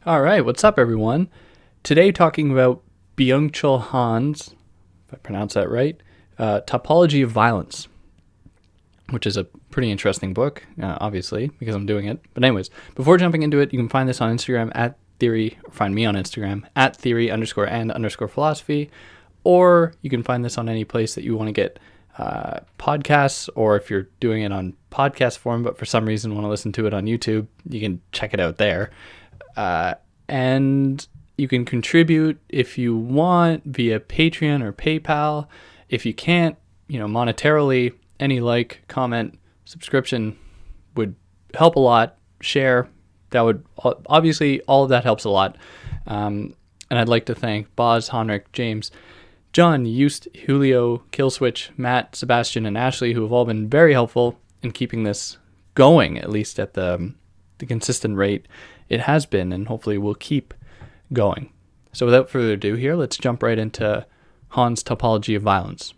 All right, what's up, everyone? Today, talking about Byung-Chul Han's, if I pronounce that right, Topology of Violence, which is a pretty interesting book, obviously, because I'm doing it. But anyways, before jumping into it, you can find this on Instagram find me on Instagram at theory_and_philosophy, or you can find this on any place that you want to get podcasts, or if you're doing it on podcast form, but for some reason want to listen to it on YouTube, you can check it out there. And you can contribute if you want via Patreon or PayPal. If you can't, monetarily, any like, comment, subscription would help a lot. Share, that would, obviously, all of that helps a lot. And I'd like to thank Boz, Honrick, James, John, Eust, Julio, Killswitch, Matt, Sebastian, and Ashley, who have all been very helpful in keeping this going, at least at the consistent rate it has been, and hopefully will keep going. So without further ado here, let's jump right into Han's Topology of Violence.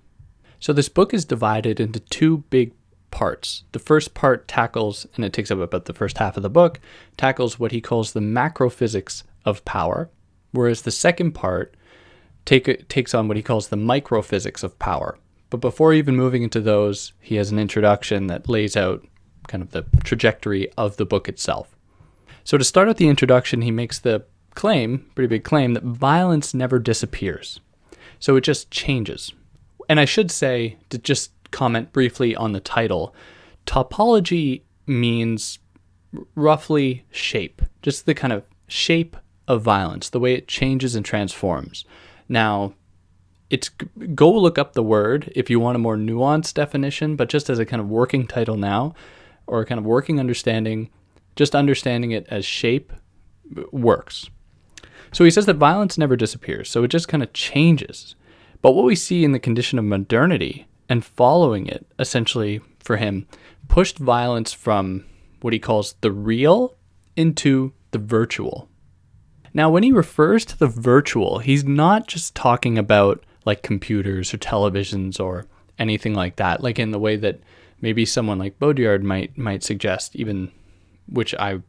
So this book is divided into two big parts. The first part tackles, and it takes up about the first half of the book, tackles what he calls the macrophysics of power, whereas the second part takes on what he calls the microphysics of power. But before even moving into those, he has an introduction that lays out kind of the trajectory of the book itself. So to start out the introduction, he makes the pretty big claim, that violence never disappears. So it just changes. And I should say, to just comment briefly on the title, topology means roughly shape, just the kind of shape of violence, the way it changes and transforms. Now, go look up the word if you want a more nuanced definition, but just as a kind of working title now, or a kind of working understanding, just understanding it as shape works. So he says that violence never disappears, so it just kind of changes. But what we see in the condition of modernity and following it, essentially for him, pushed violence from what he calls the real into the virtual. Now, when he refers to the virtual, he's not just talking about like computers or televisions or anything like that, like in the way that maybe someone like Baudrillard might suggest, even, which I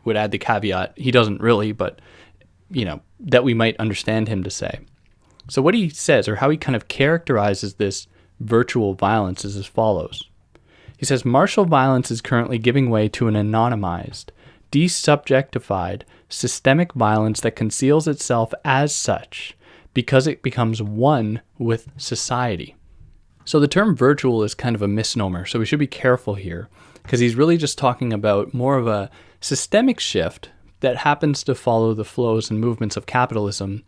would add the caveat, he doesn't really, but, that we might understand him to say. So what he says, or how he kind of characterizes this virtual violence, is as follows. He says, martial violence is currently giving way to an anonymized, desubjectified, systemic violence that conceals itself as such because it becomes one with society. So the term virtual is kind of a misnomer, so we should be careful here, because he's really just talking about more of a systemic shift that happens to follow the flows and movements of capitalism,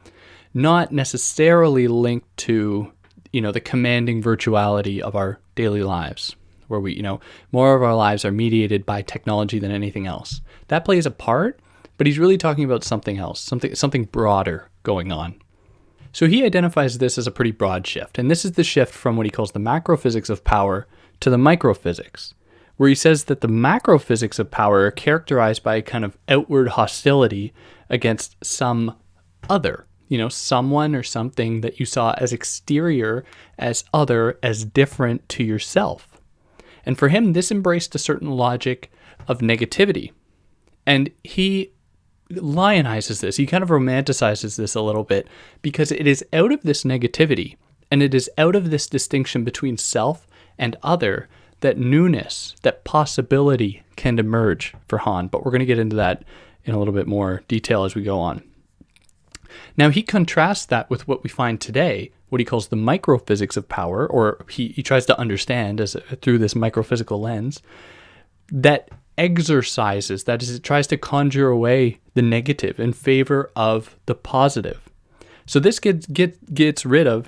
not necessarily linked to, the commanding virtuality of our daily lives, where we, more of our lives are mediated by technology than anything else. That plays a part, but he's really talking about something else, something broader going on. So he identifies this as a pretty broad shift, and this is the shift from what he calls the macrophysics of power to the microphysics, where he says that the macrophysics of power are characterized by a kind of outward hostility against some other, someone or something that you saw as exterior, as other, as different to yourself. And for him, this embraced a certain logic of negativity. And he lionizes this. He kind of romanticizes this a little bit, because it is out of this negativity, and it is out of this distinction between self and other, that newness, that possibility can emerge for Han. But we're going to get into that in a little bit more detail as we go on. Now, he contrasts that with what we find today, what he calls the microphysics of power, or he tries to understand through this microphysical lens, that exercises, that is, it tries to conjure away the negative in favor of the positive. So this gets rid of,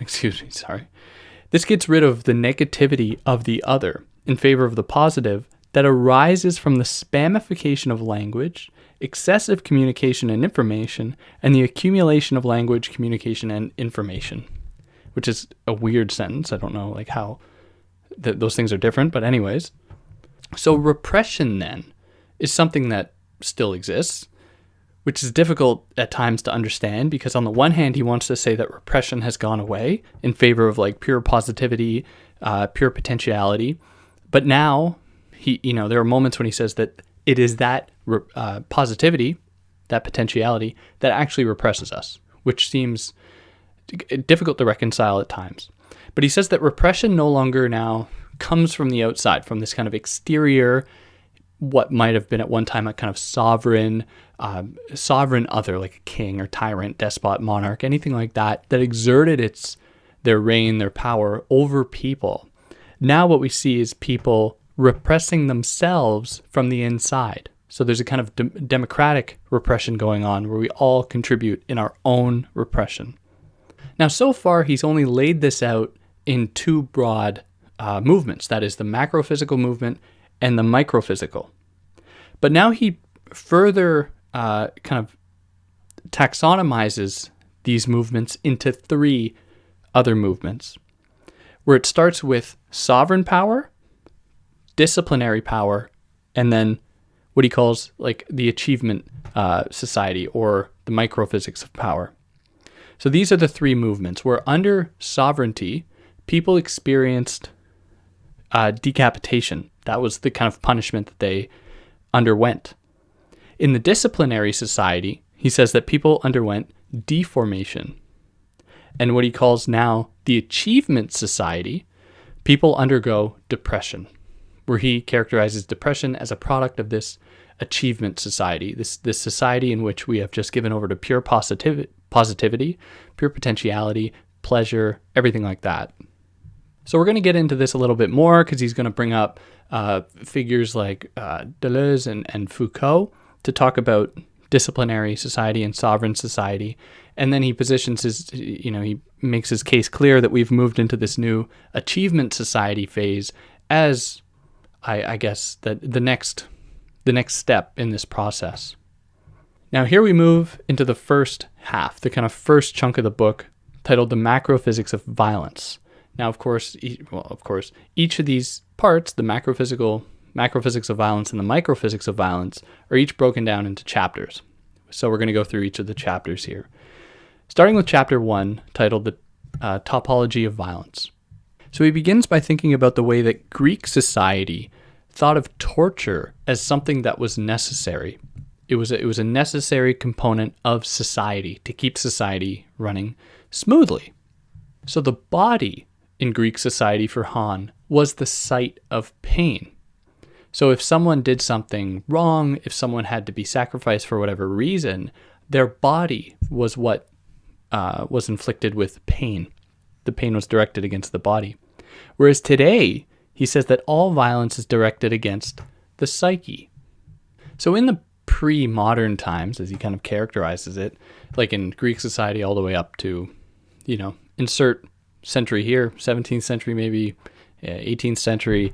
this gets rid of the negativity of the other in favor of the positive that arises from the spamification of language, excessive communication and information, and the accumulation of language, communication, and information, which is a weird sentence. I don't know how those things are different, but anyways. So repression then is something that still exists, which is difficult at times to understand, because on the one hand, he wants to say that repression has gone away in favor of pure positivity, pure potentiality. But now there are moments when he says that it is that positivity that potentiality that actually represses us, which seems difficult to reconcile at times. But he says that repression no longer now comes from the outside, from this kind of exterior, what might have been at one time a kind of sovereign other, like a king or tyrant, despot, monarch, anything like that exerted their reign, their power over people. Now what we see is people repressing themselves from the inside. So there's a kind of democratic repression going on where we all contribute in our own repression. Now, so far, he's only laid this out in two broad movements. That is the macrophysical movement and the microphysical. But now he further kind of taxonomizes these movements into three other movements, where it starts with sovereign power, disciplinary power, and then what he calls like the achievement society, or the microphysics of power. So these are the three movements where under sovereignty, people experienced decapitation. That was the kind of punishment that they underwent. In the disciplinary society, he says that people underwent deformation. And what he calls now the achievement society, people undergo depression, where he characterizes depression as a product of this achievement society, this society in which we have just given over to pure positivity, pure potentiality, pleasure, everything like that. So we're going to get into this a little bit more because he's going to bring up figures like Deleuze and Foucault to talk about disciplinary society and sovereign society. And then he positions he makes his case clear that we've moved into this new achievement society phase as, I guess, that the next step in this process. Now here we move into the first half, the kind of first chunk of the book titled The Macrophysics of Violence. Now, of course, each of these parts, the macrophysics of violence and the microphysics of violence, are each broken down into chapters. So we're going to go through each of the chapters here. Starting with chapter 1, titled The Topology of Violence. So he begins by thinking about the way that Greek society thought of torture as something that was necessary. It was a necessary component of society to keep society running smoothly. So the body in Greek society for Han was the site of pain. So if someone did something wrong, if someone had to be sacrificed for whatever reason, their body was what was inflicted with pain. The pain was directed against the body. Whereas today, he says that all violence is directed against the psyche. So in the pre-modern times, as he kind of characterizes it, like in Greek society all the way up to, insert century here, 17th century, maybe 18th century,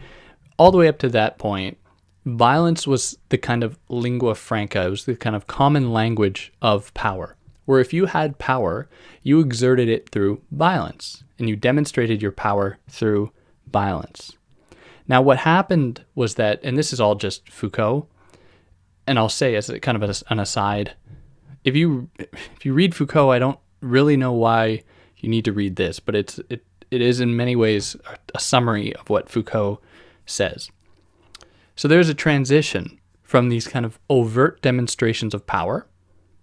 all the way up to that point, violence was the kind of lingua franca. It was the kind of common language of power, where if you had power, you exerted it through violence, and you demonstrated your power through violence. Now, what happened was that, and this is all just Foucault, and I'll say as a kind of an aside, if you read Foucault, I don't really know why you need to read this, but it is in many ways a summary of what Foucault says. So there's a transition from these kind of overt demonstrations of power,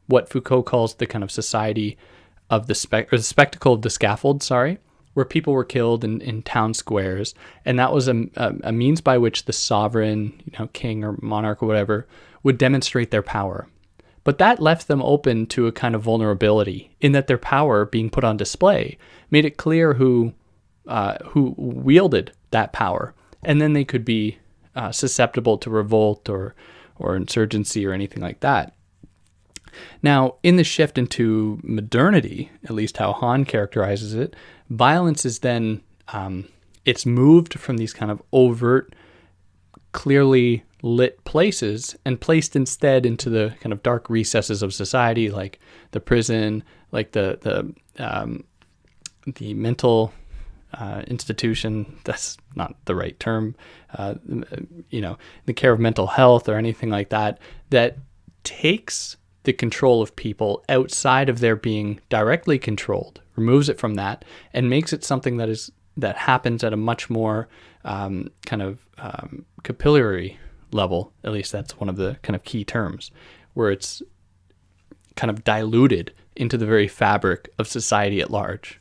what Foucault calls the kind of society of the spectacle of the scaffold, where people were killed in town squares, and that was a means by which the sovereign, king or monarch or whatever, would demonstrate their power. But that left them open to a kind of vulnerability in that their power being put on display made it clear who wielded that power, and then they could be susceptible to revolt or insurgency or anything like that. Now, in the shift into modernity, at least how Han characterizes it, violence is then, it's moved from these kind of overt, clearly lit places and placed instead into the kind of dark recesses of society, like the prison, like the mental institution. That's not the right term. The care of mental health or anything like that, that takes the control of people outside of their being directly controlled, removes it from that, and makes it something that happens at a much more capillary level. At least that's one of the kind of key terms, where it's kind of diluted into the very fabric of society at large.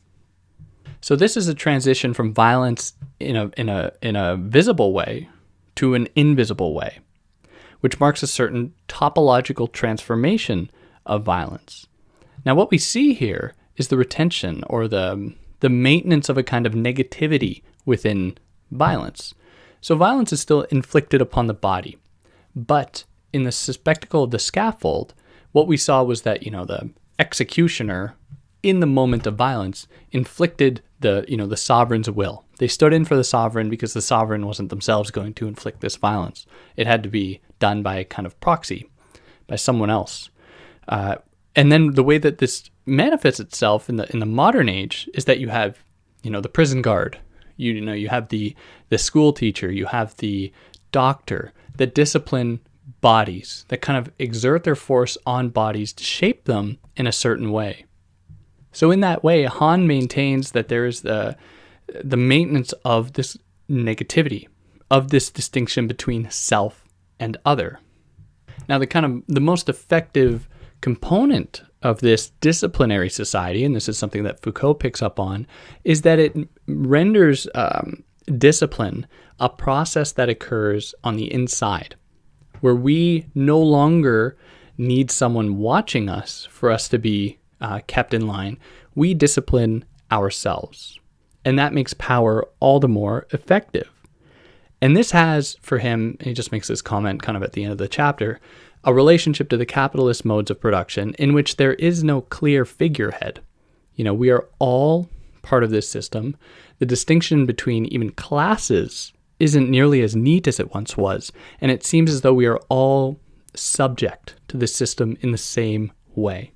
So this is a transition from violence in a visible way to an invisible way, which marks a certain topological transformation of violence. Now, what we see here is the retention or the maintenance of a kind of negativity within violence. So violence is still inflicted upon the body, but in the spectacle of the scaffold, what we saw was that, the executioner in the moment of violence inflicted the sovereign's will. They stood in for the sovereign because the sovereign wasn't themselves going to inflict this violence. It had to be done by a kind of proxy, by someone else. And then the way that this manifests itself in the modern age is that you have, the prison guard, you have the school teacher, you have the doctor that discipline bodies, that kind of exert their force on bodies to shape them in a certain way. So in that way, Han maintains that there is the maintenance of this negativity, of this distinction between self and other. Now, the most effective component of this disciplinary society, and this is something that Foucault picks up on, is that it renders discipline a process that occurs on the inside, where we no longer need someone watching us for us to be kept in line. We discipline ourselves, and that makes power all the more effective. And this has, for him, he just makes this comment kind of at the end of the chapter, a relationship to the capitalist modes of production in which there is no clear figurehead. We are all part of this system. The distinction between even classes isn't nearly as neat as it once was, and it seems as though we are all subject to this system in the same way.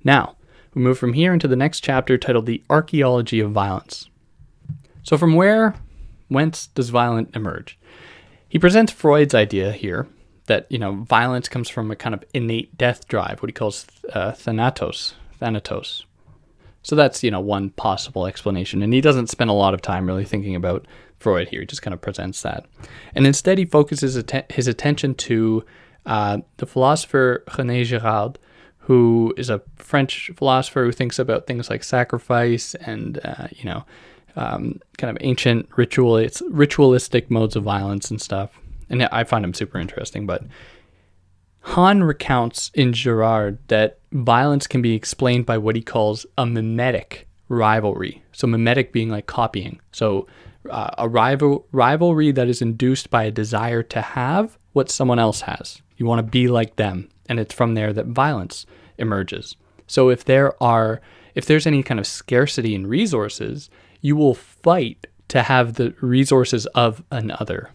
Now, we move from here into the next chapter titled The Archaeology of Violence. So from whence does violence emerge? He presents Freud's idea here that, violence comes from a kind of innate death drive, what he calls thanatos. So that's, one possible explanation. And he doesn't spend a lot of time really thinking about Freud here. He just kind of presents that. And instead he focuses his attention to the philosopher René Girard, who is a French philosopher who thinks about things like sacrifice and, kind of ancient ritualistic modes of violence and stuff. And I find him super interesting. But Han recounts in Girard that violence can be explained by what he calls a memetic rivalry. So memetic being like copying. So a rivalry that is induced by a desire to have what someone else has. You want to be like them. And it's from there that violence emerges. So if there's any kind of scarcity in resources, you will fight to have the resources of another.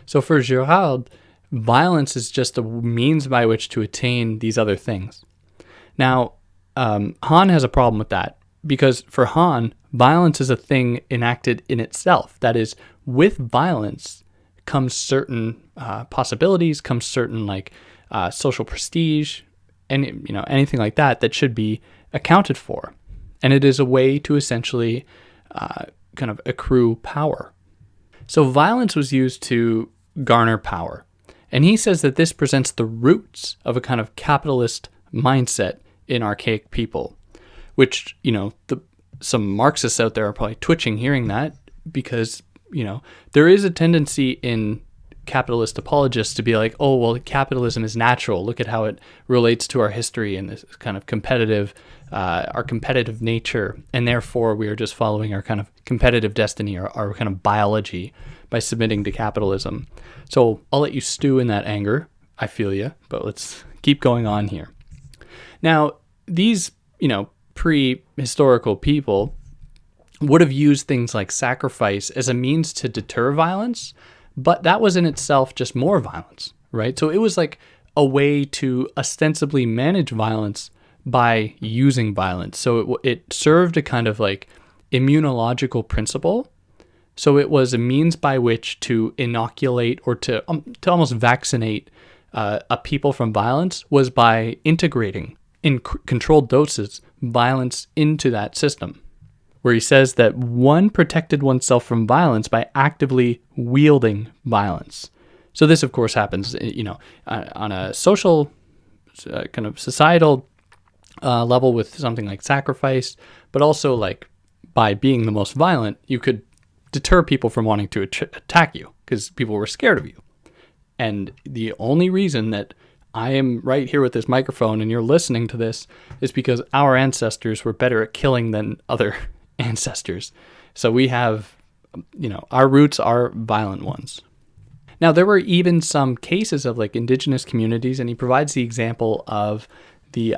So for Girard, violence is just a means by which to attain these other things. Now, Han has a problem with that because for Han, violence is a thing enacted in itself. That is, with violence comes certain possibilities, comes certain social prestige, and anything like that should be accounted for. And it is a way to essentially kind of accrue power. So violence was used to garner power. And he says that this presents the roots of a kind of capitalist mindset in archaic people, which, some Marxists out there are probably twitching hearing that because, there is a tendency in capitalist apologists to be like, oh, well, capitalism is natural. Look at how it relates to our history and this kind of our competitive nature. And therefore, we are just following our kind of competitive destiny, our kind of biology by submitting to capitalism. So I'll let you stew in that anger. I feel you, but let's keep going on here. Now, these, prehistorical people would have used things like sacrifice as a means to deter violence, but that was in itself just more violence, right? So it was like a way to ostensibly manage violence by using violence. So it served a kind of like immunological principle. So it was a means by which to inoculate or to almost vaccinate a people from violence was by integrating in controlled doses violence into that system, where he says that one protected oneself from violence by actively wielding violence. So this, of course, happens, on a social kind of societal level with something like sacrifice, but also like by being the most violent, you could deter people from wanting to attack you because people were scared of you. And the only reason that I am right here with this microphone and you're listening to this is because our ancestors were better at killing than other ancestors. So we have, our roots are violent ones. Now, there were even some cases of like indigenous communities, and he provides the example of the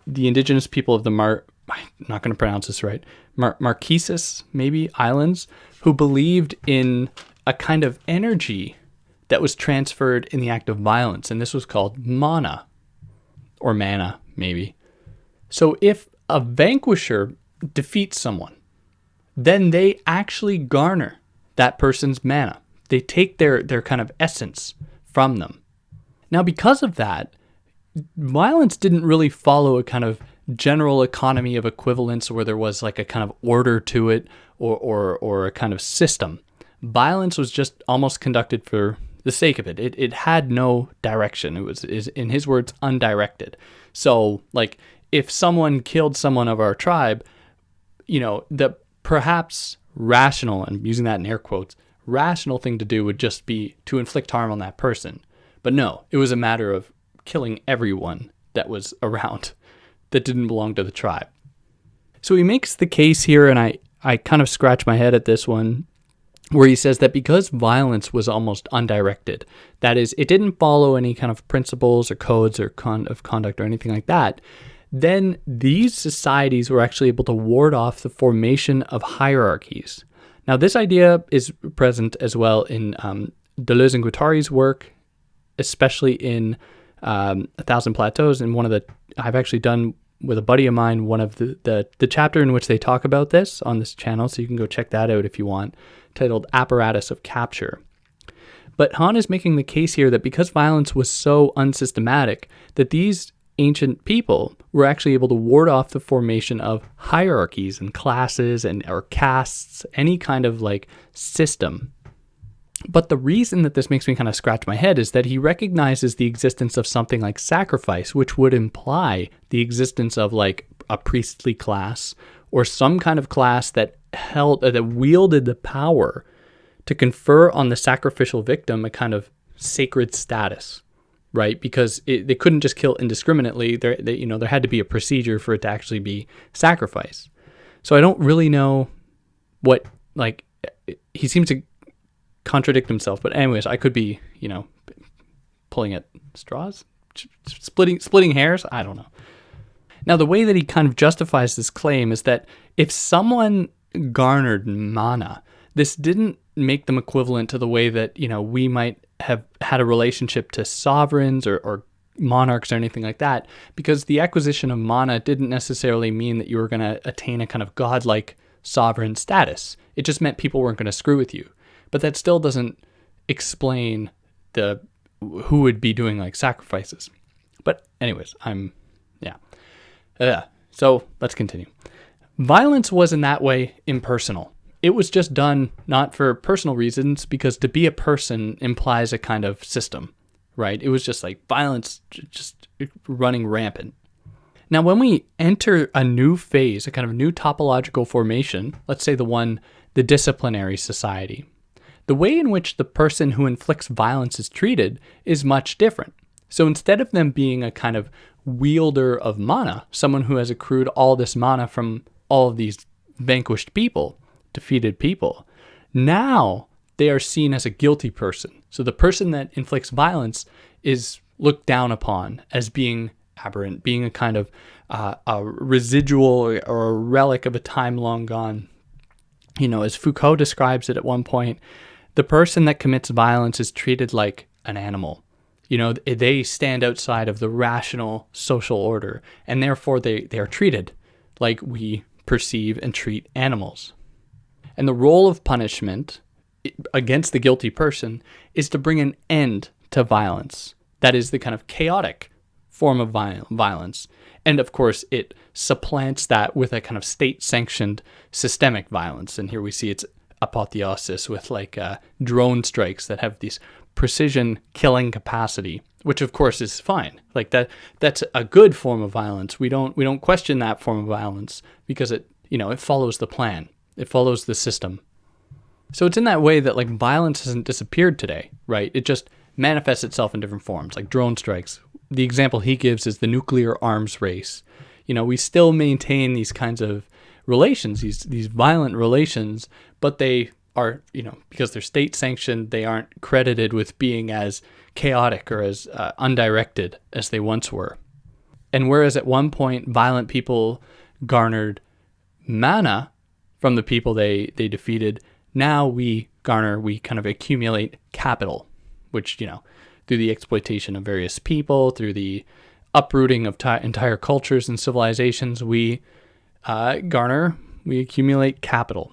indigenous people of the I'm not going to pronounce this right, Marquesas, maybe, islands, who believed in a kind of energy that was transferred in the act of violence, and this was called mana, or mana, maybe. So if a vanquisher defeats someone, then they actually garner that person's mana. They take their kind of essence from them. Now, because of that, violence didn't really follow a kind of general economy of equivalence where there was like a kind of order to it or a kind of system. Violence was just almost conducted for the sake of it. It had no direction. Is in his words, undirected. So like if someone killed someone of our tribe, the perhaps rational, and I'm using that in air quotes, rational thing to do would just be to inflict harm on that person. But no, it was a matter of killing everyone that was around that didn't belong to the tribe. So he makes the case here, and I kind of scratch my head at this one, where he says that because violence was almost undirected, that is, it didn't follow any kind of principles or codes or of conduct or anything like that, then these societies were actually able to ward off the formation of hierarchies. Now, this idea is present as well in Deleuze and Guattari's work, especially in A Thousand Plateaus, and I've actually done with a buddy of mine one of the chapter in which they talk about this on this channel, so you can go check that out if you want, titled Apparatus of Capture. But Han is making the case here that because violence was so unsystematic, that these ancient people were actually able to ward off the formation of hierarchies and classes or castes, any kind of like system. But the reason that this makes me kind of scratch my head is that he recognizes the existence of something like sacrifice, which would imply the existence of like a priestly class or some kind of class that wielded the power to confer on the sacrificial victim a kind of sacred status, right? Because they couldn't just kill indiscriminately. There had to be a procedure for it to actually be sacrifice. So I don't really know what, like, he seems to contradict himself. But anyways, I could be, pulling at straws, splitting hairs. I don't know. Now, the way that he kind of justifies this claim is that if someone garnered mana, this didn't make them equivalent to the way that, we might have had a relationship to sovereigns or monarchs or anything like that, because the acquisition of mana didn't necessarily mean that you were going to attain a kind of godlike sovereign status. It just meant people weren't going to screw with you. But that still doesn't explain who would be doing like sacrifices. But anyways, so let's continue. Violence was in that way impersonal. It was just done not for personal reasons, because to be a person implies a kind of system, right? It was just like violence just running rampant. Now, when we enter a new phase, a kind of new topological formation, let's say the disciplinary society, the way in which the person who inflicts violence is treated is much different. So instead of them being a kind of wielder of mana, someone who has accrued all this mana from all of these vanquished people, defeated people, now they are seen as a guilty person. So the person that inflicts violence is looked down upon as being aberrant, being a kind of a residual or a relic of a time long gone. As Foucault describes it at one point, the person that commits violence is treated like an animal. They stand outside of the rational social order, and therefore they are treated like we perceive and treat animals. And the role of punishment against the guilty person is to bring an end to violence. That is the kind of chaotic form of violence. And of course, it supplants that with a kind of state-sanctioned systemic violence. And here we see its apotheosis with like drone strikes that have this precision killing capacity, which of course is fine. Like that's a good form of violence. We don't question that form of violence because it follows the plan. It follows the system. So it's in that way that like violence hasn't disappeared today, right? It just manifests itself in different forms, like drone strikes. The example he gives is the nuclear arms race. We still maintain these kinds of relations, these violent relations, but they are, because they're state sanctioned, they aren't credited with being as chaotic or as undirected as they once were. And whereas at one point violent people garnered mana from the people they defeated, now we kind of accumulate capital, which, through the exploitation of various people, through the uprooting of entire cultures and civilizations, we accumulate capital.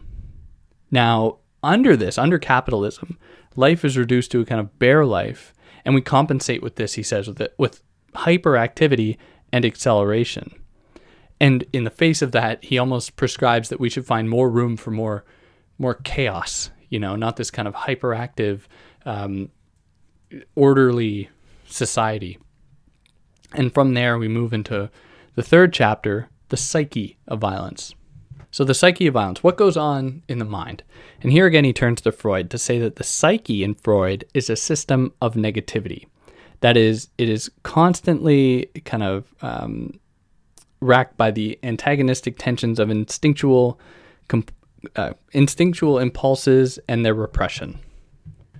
Now, under capitalism, life is reduced to a kind of bare life, and we compensate with this, he says, with hyperactivity and acceleration. And in the face of that, he almost prescribes that we should find more room for more chaos, not this kind of hyperactive, orderly society. And from there, we move into the third chapter, the Psyche of Violence. So the Psyche of Violence, what goes on in the mind? And here again, he turns to Freud to say that the psyche in Freud is a system of negativity. That is, it is constantly kind of racked by the antagonistic tensions of instinctual impulses and their repression.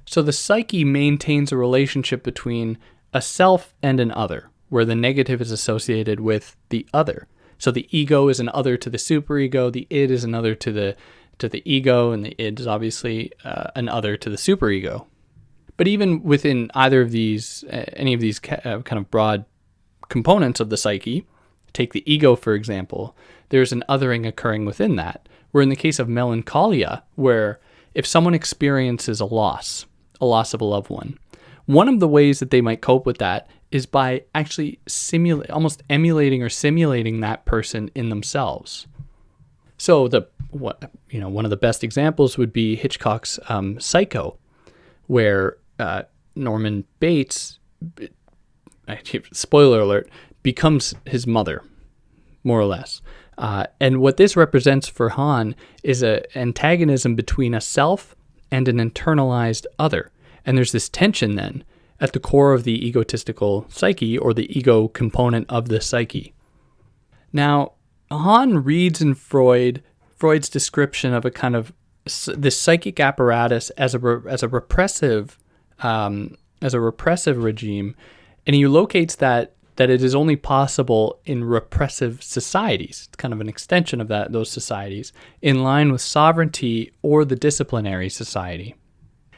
So the psyche maintains a relationship between a self and an other, where the negative is associated with the other. So the ego is an other to the superego, the id is an other to the ego, and the id is obviously an other to the superego. But even within either of these, any of these kind of broad components of the psyche, take the ego for example, there's an othering occurring within that. Where in the case of melancholia, where if someone experiences a loss of a loved one of the ways that they might cope with that is by actually almost emulating or simulating that person in themselves. So one of the best examples would be Hitchcock's Psycho, where Norman Bates, spoiler alert, becomes his mother, more or less. And what this represents for Han is an antagonism between a self and an internalized other. And there's this tension then at the core of the egotistical psyche, or the ego component of the psyche. Now, Han reads in Freud's description of a kind of this psychic apparatus as a repressive regime, and he locates that it is only possible in repressive societies. It's kind of an extension of those societies, in line with sovereignty or the disciplinary society.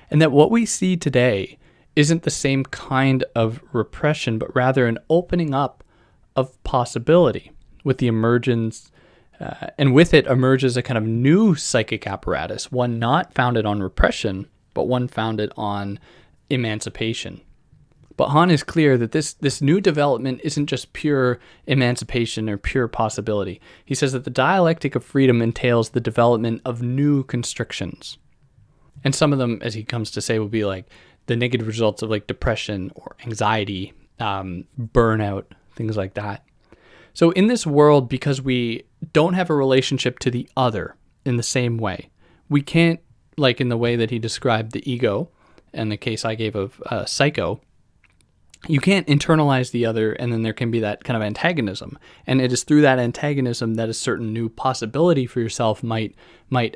And that what we see today isn't the same kind of repression, but rather an opening up of possibility with the emergence, and with it emerges a kind of new psychic apparatus, one not founded on repression, but one founded on emancipation. But Han is clear that this new development isn't just pure emancipation or pure possibility. He says that the dialectic of freedom entails the development of new constrictions. And some of them, as he comes to say, will be like the negative results of like depression or anxiety, burnout, things like that. So in this world, because we don't have a relationship to the other in the same way, we can't, like in the way that he described the ego and the case I gave of Psycho, you can't internalize the other, and then there can be that kind of antagonism. And it is through that antagonism that a certain new possibility for yourself might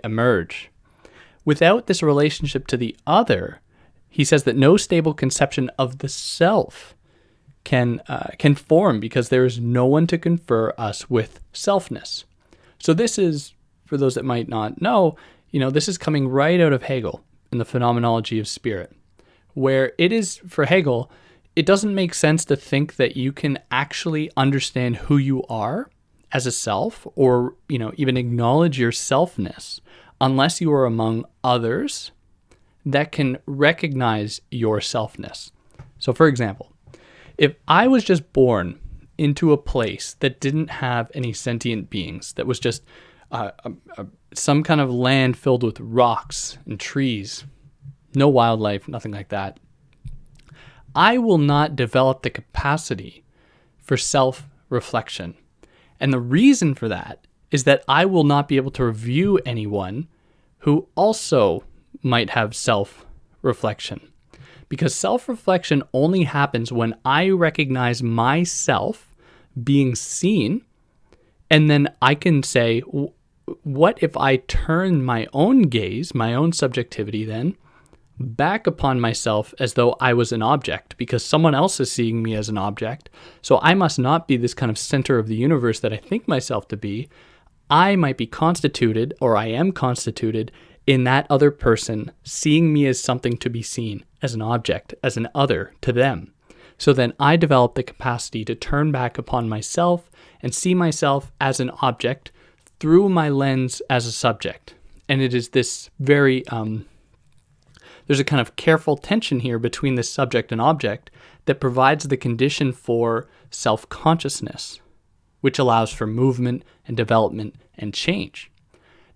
emerge. Without this relationship to the other, he says that no stable conception of the self can form, because there is no one to confer us with selfness. So this is, for those that might not know, this is coming right out of Hegel in the Phenomenology of Spirit, where it is, for Hegel, it doesn't make sense to think that you can actually understand who you are as a self, or even acknowledge your selfness, unless you are among others that can recognize your selfness. So for example, if I was just born into a place that didn't have any sentient beings, that was just some kind of land filled with rocks and trees, no wildlife, nothing like that, I will not develop the capacity for self-reflection. And the reason for that is that I will not be able to review anyone who also might have self-reflection. Because self-reflection only happens when I recognize myself being seen, and then I can say, what if I turn my own gaze, my own subjectivity then, back upon myself as though I was an object, because someone else is seeing me as an object. So I must not be this kind of center of the universe that I think myself to be. I might be constituted, or I am constituted, in that other person seeing me as something to be seen, as an object, as an other to them. So then I develop the capacity to turn back upon myself and see myself as an object through my lens as a subject. And it is this very, there's a kind of careful tension here between the subject and object that provides the condition for self-consciousness, which allows for movement and development and change.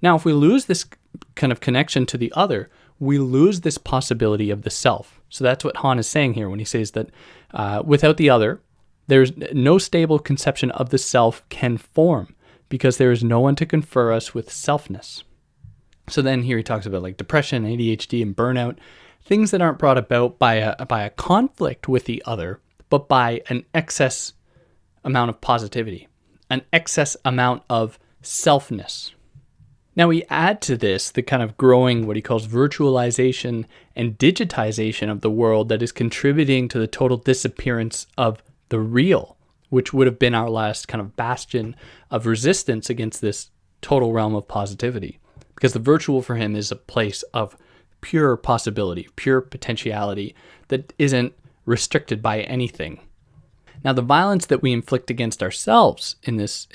Now, if we lose this kind of connection to the other, we lose this possibility of the self. So that's what Han is saying here when he says that without the other, there's no stable conception of the self can form, because there is no one to confer us with selfness. So then here he talks about like depression, ADHD, and burnout, things that aren't brought about by a conflict with the other, but by an excess amount of positivity, an excess amount of selfness. Now we add to this the kind of growing, what he calls virtualization and digitization of the world that is contributing to the total disappearance of the real, which would have been our last kind of bastion of resistance against this total realm of positivity. Because the virtual for him is a place of pure possibility, pure potentiality that isn't restricted by anything. Now the violence that we inflict against ourselves in this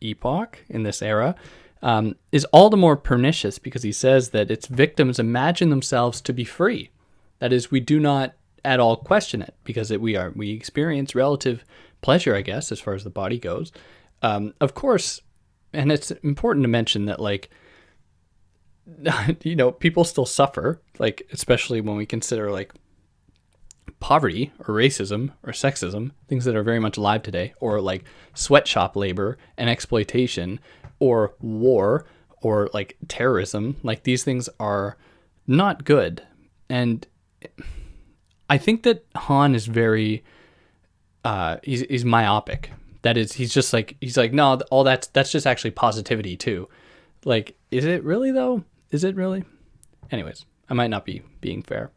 epoch, in this era, is all the more pernicious because he says that its victims imagine themselves to be free. That is, we do not at all question it because we experience relative pleasure, I guess, as far as the body goes. Of course, and it's important to mention that, like, people still suffer, like, especially when we consider, like, poverty or racism or sexism, things that are very much alive today, or like sweatshop labor and exploitation, or war, or like terrorism. Like, these things are not good. And I think that Han is very, he's myopic. That is, he's like, no, all that's just actually positivity too. Like, is it really though? Is it really? Anyways, I might not be being fair.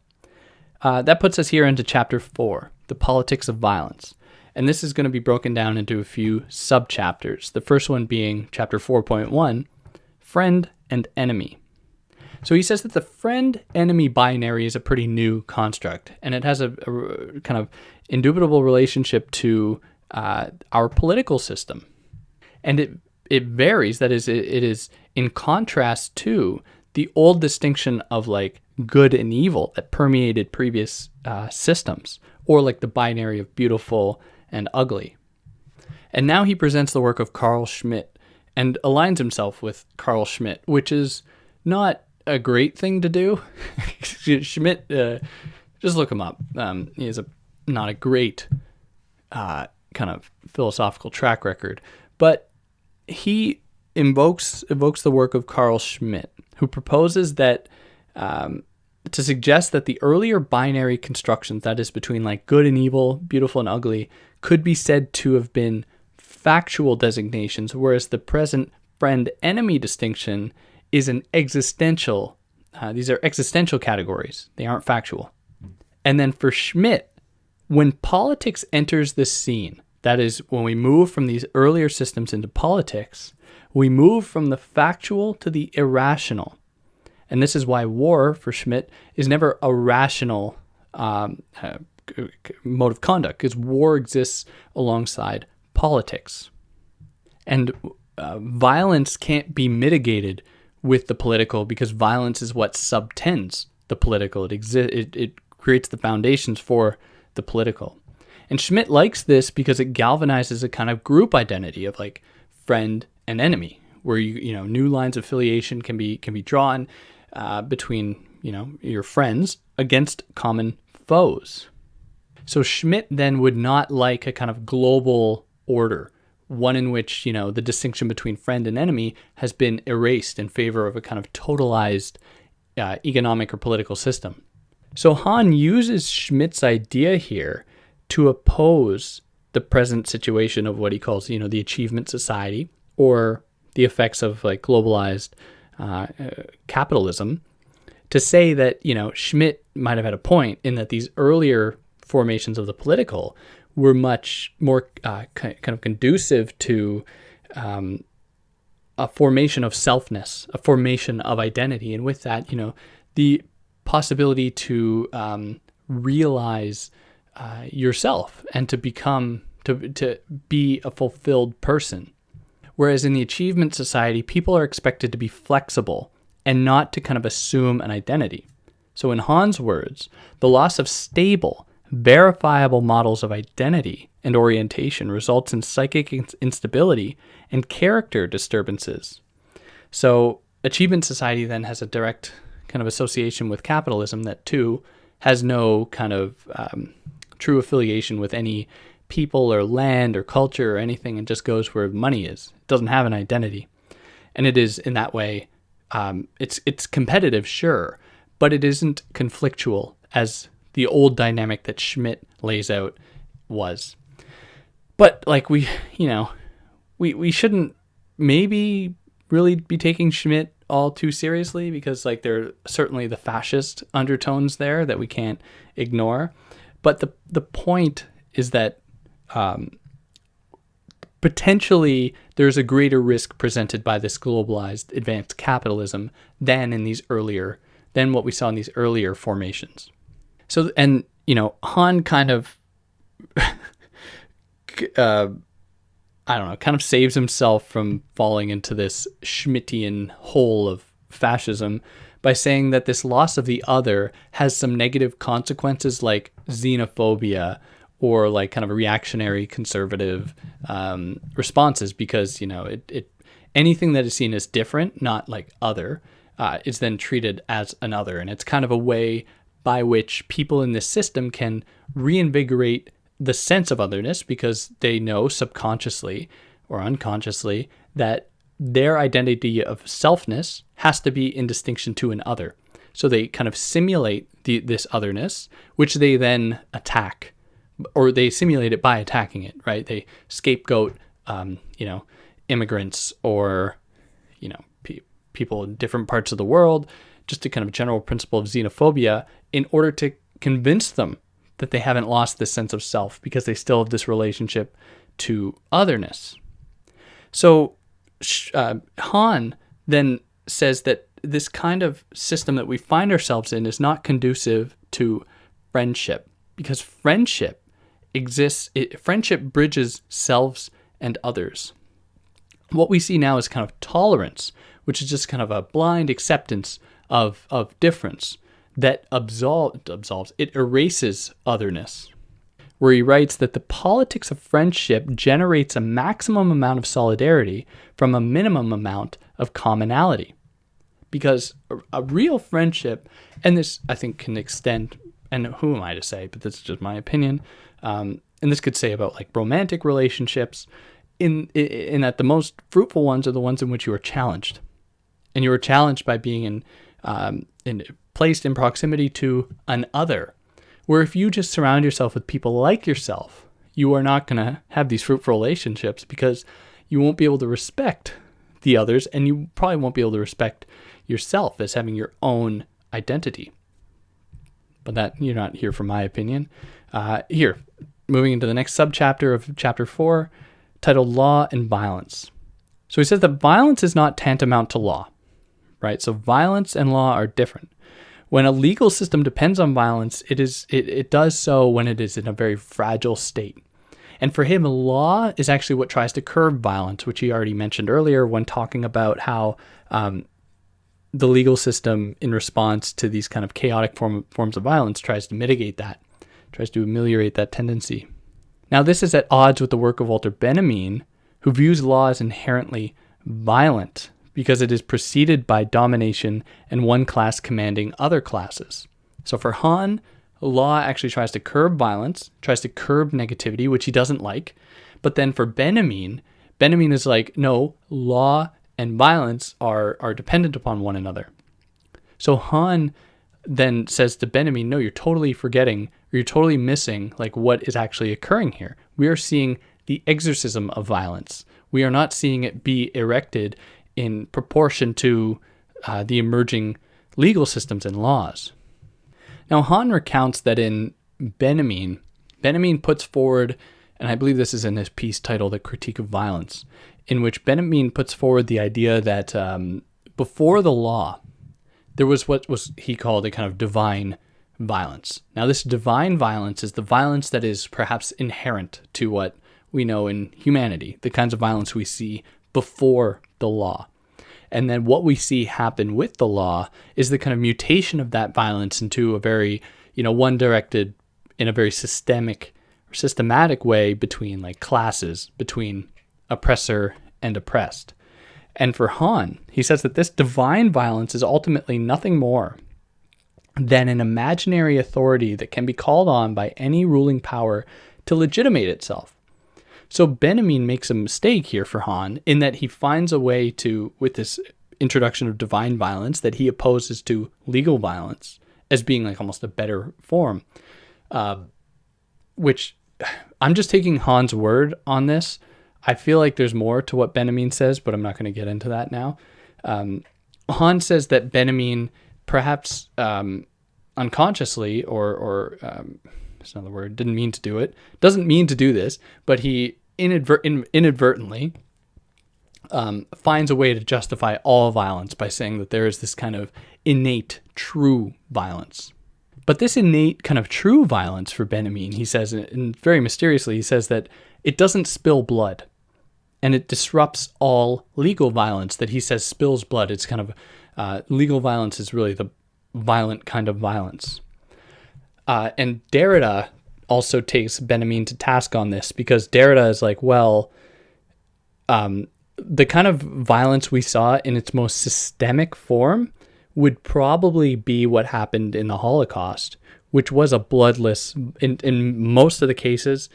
That puts us here into chapter 4, the politics of violence. And this is going to be broken down into a few sub-chapters. The first one being chapter 4.1, friend and enemy. So he says that the friend-enemy binary is a pretty new construct, and it has a kind of indubitable relationship to our political system. And it varies, that is, it is in contrast to the old distinction of like good and evil that permeated previous systems, or like the binary of beautiful and ugly. And now he presents the work of Carl Schmitt and aligns himself with Carl Schmitt, which is not a great thing to do. Schmitt, just look him up. He has not a great kind of philosophical track record, but he evokes the work of Carl Schmitt, who proposes that to suggest that the earlier binary constructions, that is between like good and evil, beautiful and ugly, could be said to have been factual designations, whereas the present friend-enemy distinction is an existential. These are existential categories. They aren't factual. And then for Schmitt, when politics enters the scene, that is, when we move from these earlier systems into politics, we move from the factual to the irrational. And this is why war, for Schmitt, is never a rational mode of conduct, because war exists alongside politics. And violence can't be mitigated with the political, because violence is what subtends the political. It creates the foundations for the political. And Schmitt likes this because it galvanizes a kind of group identity of like friend and enemy, where new lines of affiliation can be drawn between your friends against common foes. So Schmitt then would not like a kind of global order, one in which, the distinction between friend and enemy has been erased in favor of a kind of totalized economic or political system. So Han uses Schmitt's idea here to oppose the present situation of what he calls, the achievement society, or the effects of like globalized capitalism, to say that, Schmitt might have had a point in that these earlier formations of the political were much more kind of conducive to a formation of selfness, a formation of identity. And with that, the possibility to realize yourself and to become, to be a fulfilled person. Whereas in the achievement society, people are expected to be flexible and not to kind of assume an identity. So in Han's words, the loss of stable, verifiable models of identity and orientation results in psychic instability and character disturbances. So achievement society then has a direct kind of association with capitalism that too has no kind of true affiliation with any people or land or culture or anything, and just goes where money is. It doesn't have an identity. And it is in that way, it's competitive, sure, but it isn't conflictual as the old dynamic that Schmitt lays out was. But like we shouldn't maybe really be taking Schmitt all too seriously, because like there are certainly the fascist undertones there that we can't ignore. But the point is that potentially there's a greater risk presented by this globalized advanced capitalism than what we saw in these earlier formations. So, and, Han kind of, kind of saves himself from falling into this Schmittian hole of fascism by saying that this loss of the other has some negative consequences like xenophobia or like kind of reactionary conservative responses, because, anything that is seen as different, not like other, is then treated as another. And it's kind of a way by which people in this system can reinvigorate the sense of otherness, because they know subconsciously or unconsciously that their identity of selfness has to be in distinction to an other. So they kind of simulate this otherness, which they then attack, or they simulate it by attacking it, right? They scapegoat, immigrants or, people in different parts of the world, just a kind of general principle of xenophobia, in order to convince them that they haven't lost this sense of self, because they still have this relationship to otherness. So Han then says that this kind of system that we find ourselves in is not conducive to friendship, because friendship friendship bridges selves and others. What we see now is kind of tolerance, which is just kind of a blind acceptance of difference that it erases otherness. Where he writes that the politics of friendship generates a maximum amount of solidarity from a minimum amount of commonality. Because a real friendship, and this I think can extend, and who am I to say, but this is just my opinion, and this could say about like romantic relationships, in that the most fruitful ones are the ones in which you are challenged. And you are challenged by being placed in proximity to an other. Where if you just surround yourself with people like yourself, you are not going to have these fruitful relationships, because you won't be able to respect the others, and you probably won't be able to respect yourself as having your own identity. But that, you're not here for my opinion. Here, moving into the next subchapter of chapter 4, titled Law and Violence. So he says that violence is not tantamount to law, right? So violence and law are different. When a legal system depends on violence, it does so when it is in a very fragile state. And for him, law is actually what tries to curb violence, which he already mentioned earlier when talking about how the legal system, in response to these kind of chaotic forms of violence, tries to mitigate that, tries to ameliorate that tendency. Now, this is at odds with the work of Walter Benjamin, who views law as inherently violent, because it is preceded by domination and one class commanding other classes. So for Han, law actually tries to curb violence, tries to curb negativity, which he doesn't like. But then for Benjamin is like, no, law and violence are dependent upon one another. So Han then says to Benjamin, no, you're totally forgetting, or you're totally missing like what is actually occurring here. We are seeing the exorcism of violence. We are not seeing it be erected in proportion to the emerging legal systems and laws. Now, Han recounts that in Benjamin puts forward, and I believe this is in his piece titled The Critique of Violence, in which Benjamin puts forward the idea that before the law, there was what was he called a kind of divine violence. Now, this divine violence is the violence that is perhaps inherent to what we know in humanity, the kinds of violence we see before the law. And then what we see happen with the law is the kind of mutation of that violence into a very, one directed in a very systematic way between like classes, between oppressor and oppressed. And for Han, he says that this divine violence is ultimately nothing more than an imaginary authority that can be called on by any ruling power to legitimate itself. So Benjamin makes a mistake here for Han in that he finds a way to, with this introduction of divine violence that he opposes to legal violence as being like almost a better form, which I'm just taking Han's word on this. I feel like there's more to what Benjamin says, but I'm not going to get into that now. Han says that Benjamin perhaps unconsciously or that's another word, didn't mean to do it, doesn't mean to do this, but he inadvertently finds a way to justify all violence by saying that there is this kind of innate true violence. But this innate kind of true violence for Benjamin, he says, and very mysteriously, he says that it doesn't spill blood, and it disrupts all legal violence that he says spills blood. It's kind of, legal violence is really the violent kind of violence. And Derrida also takes Benjamin to task on this, because Derrida is like, well, the kind of violence we saw in its most systemic form would probably be what happened in the Holocaust, which was a bloodless, in most of the cases,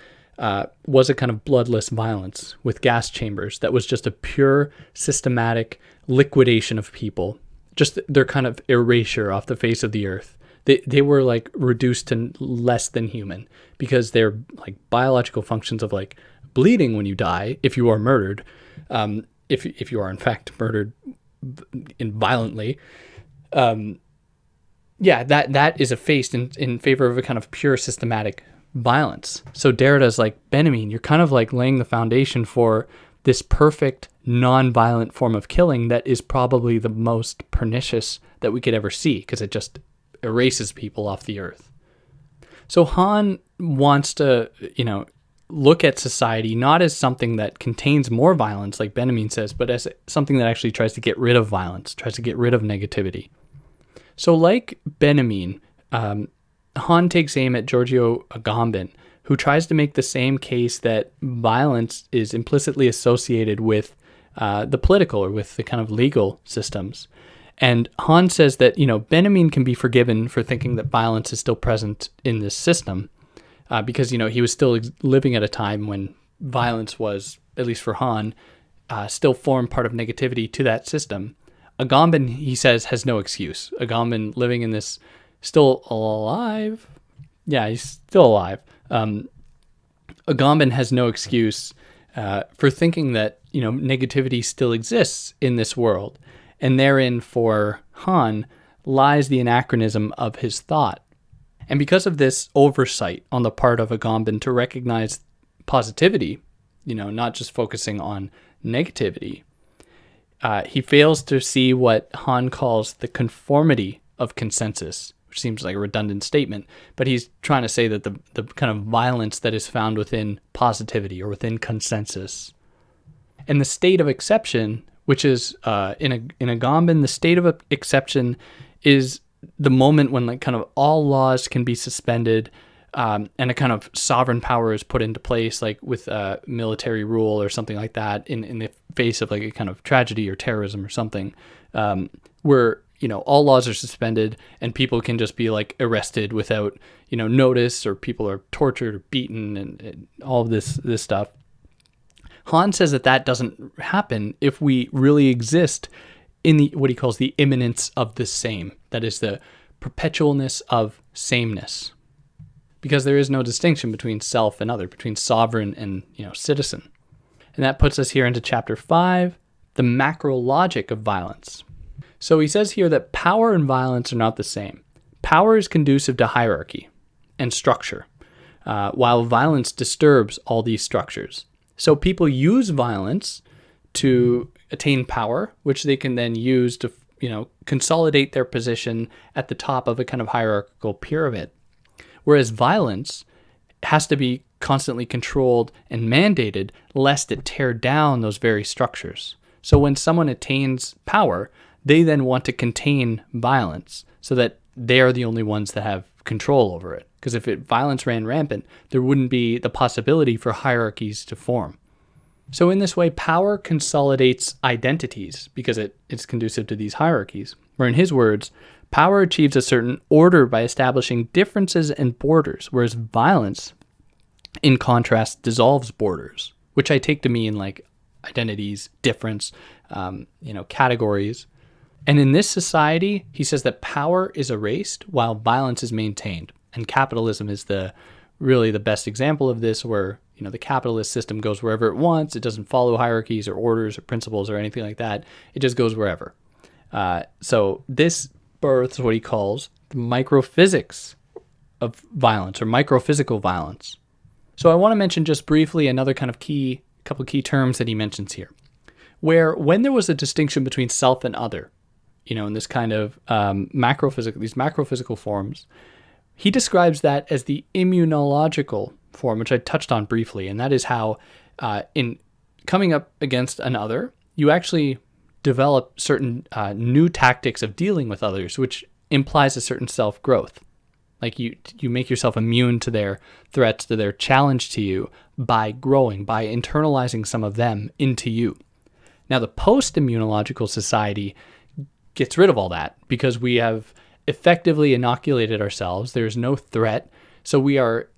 was a kind of bloodless violence with gas chambers that was just a pure systematic liquidation of people, just their kind of erasure off the face of the earth. They were like reduced to less than human because they're like biological functions of like bleeding when you die if you are murdered, if you are in fact murdered violently. That is effaced in favor of a kind of pure systematic violence. So Derrida's like, Benjamin, you're kind of like laying the foundation for this perfect non-violent form of killing that is probably the most pernicious that we could ever see, because it just erases people off the earth. So Han wants to, look at society not as something that contains more violence, like Benjamin says, but as something that actually tries to get rid of violence, tries to get rid of negativity. So like Benjamin, Han takes aim at Giorgio Agamben, who tries to make the same case that violence is implicitly associated with the political or with the kind of legal systems. And Han says that, Benjamin can be forgiven for thinking that violence is still present in this system because, he was still living at a time when violence was, at least for Han, still formed part of negativity to that system. Agamben, he says, has no excuse. Agamben, living in this, still alive. Yeah, he's still alive. Agamben has no excuse for thinking that, negativity still exists in this world. And therein, for Han, lies the anachronism of his thought. And because of this oversight on the part of Agamben to recognize positivity, not just focusing on negativity, he fails to see what Han calls the conformity of consensus, which seems like a redundant statement, but he's trying to say that the kind of violence that is found within positivity or within consensus. And the state of exception, which is in Agamben, the state of exception is the moment when like kind of all laws can be suspended and a kind of sovereign power is put into place, like with military rule or something like that in the face of like a kind of tragedy or terrorism or something, where, all laws are suspended and people can just be like arrested without, notice, or people are tortured or beaten and all of this stuff. Han says that doesn't happen if we really exist in what he calls the immanence of the same. That is the perpetualness of sameness. Because there is no distinction between self and other, between sovereign and, citizen. And that puts us here into chapter 5, the macro logic of violence. So he says here that power and violence are not the same. Power is conducive to hierarchy and structure, while violence disturbs all these structures. So people use violence to attain power, which they can then use to, consolidate their position at the top of a kind of hierarchical pyramid. Whereas violence has to be constantly controlled and mandated lest it tear down those very structures. So when someone attains power, they then want to contain violence so that they are the only ones that have control over it. Because if violence ran rampant, there wouldn't be the possibility for hierarchies to form. So in this way, power consolidates identities because it's conducive to these hierarchies. Or in his words, power achieves a certain order by establishing differences and borders, whereas violence, in contrast, dissolves borders, which I take to mean like identities, difference, categories. And in this society, he says that power is erased while violence is maintained. And capitalism is really the best example of this, where the capitalist system goes wherever it wants. It doesn't follow hierarchies or orders or principles or anything like that. It just goes wherever. So this births what he calls the microphysics of violence, or microphysical violence. So I want to mention just briefly another kind of couple key terms that he mentions here, where when there was a distinction between self and other, in this kind of these macrophysical forms, he describes that as the immunological form, which I touched on briefly. And that is how in coming up against an other, you actually develop certain new tactics of dealing with others, which implies a certain self-growth. Like you make yourself immune to their threats, to their challenge to you, by growing, by internalizing some of them into you. Now, the post-immunological society gets rid of all that because we have effectively inoculated ourselves. There's no threat. So we are,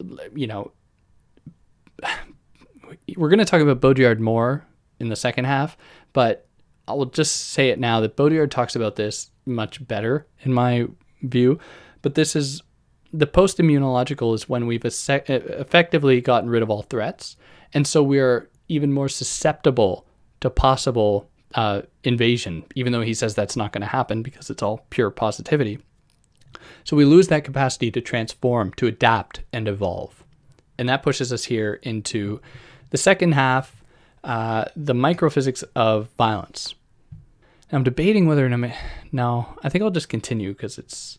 we're going to talk about Baudrillard more in the second half, but I will just say it now that Baudrillard talks about this much better in my view. But this is the post-immunological is when we've effectively gotten rid of all threats. And so we're even more susceptible to possible invasion, even though he says that's not going to happen because it's all pure positivity. So we lose that capacity to transform, to adapt, and evolve. And that pushes us here into the second half, the microphysics of violence. Now I'm debating whether I think I'll just continue because it's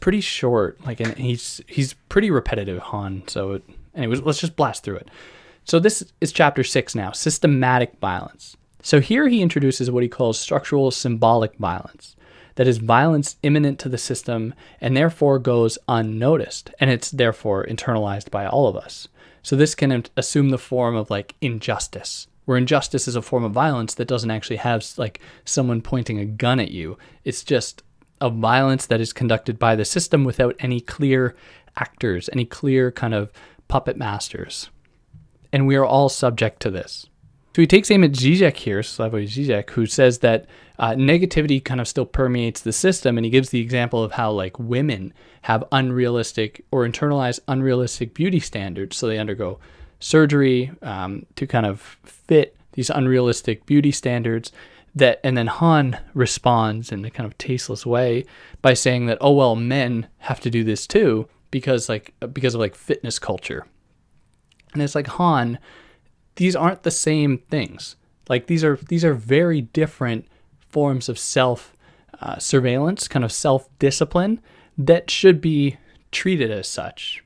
pretty short. And he's pretty repetitive, Han. So anyways, let's just blast through it. So this is chapter 6 now, systematic violence. So here he introduces what he calls structural symbolic violence. That is violence immanent to the system and therefore goes unnoticed, and it's therefore internalized by all of us. So this can assume the form of like injustice, where injustice is a form of violence that doesn't actually have like someone pointing a gun at you. It's just a violence that is conducted by the system without any clear actors, any clear kind of puppet masters. And we are all subject to this. So he takes aim at Zizek here, Slavoj Zizek, who says that negativity kind of still permeates the system, and he gives the example of how like women have unrealistic or internalize unrealistic beauty standards. So they undergo surgery to kind of fit these unrealistic beauty standards. And then Han responds in a kind of tasteless way by saying that, oh well, men have to do this too because of fitness culture. And it's like, Han, these aren't the same things. Like these are very different forms of self-surveillance, kind of self-discipline that should be treated as such.